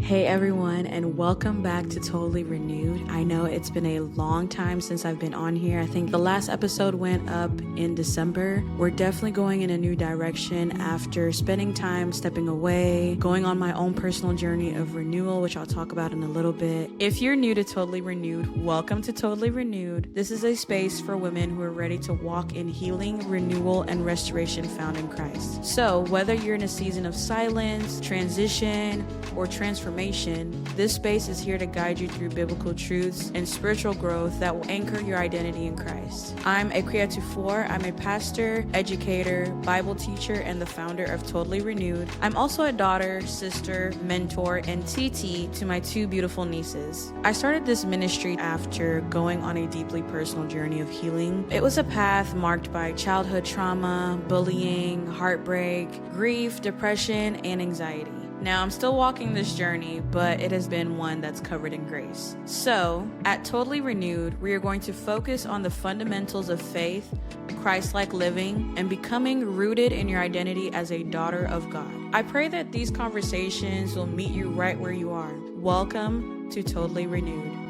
Hey everyone, and welcome back to Totally Renewed. I know it's been a long time since I've been on here. I think the last episode went up in December. We're definitely going in a new direction after spending time stepping away, going on my own personal journey of renewal, which I'll talk about in a little bit. If you're new to Totally Renewed, welcome to Totally Renewed. This is a space for women who are ready to walk in healing, renewal, and restoration found in Christ. So whether you're in a season of silence, transition, or transformation, this space is here to guide you through biblical truths and spiritual growth that will anchor your identity in Christ. I'm Akua Tufuor. I'm a pastor, educator, Bible teacher, and the founder of Totally Renewed. I'm also a daughter, sister, mentor, and TT to my two beautiful nieces. I started this ministry after going on a deeply personal journey of healing. It was a path marked by childhood trauma, bullying, heartbreak, grief, depression, and anxiety. Now, I'm still walking this journey, but it has been one that's covered in grace. So, at Totally Renewed, we are going to focus on the fundamentals of faith, Christlike living, and becoming rooted in your identity as a daughter of God. I pray that these conversations will meet you right where you are. Welcome to Totally Renewed.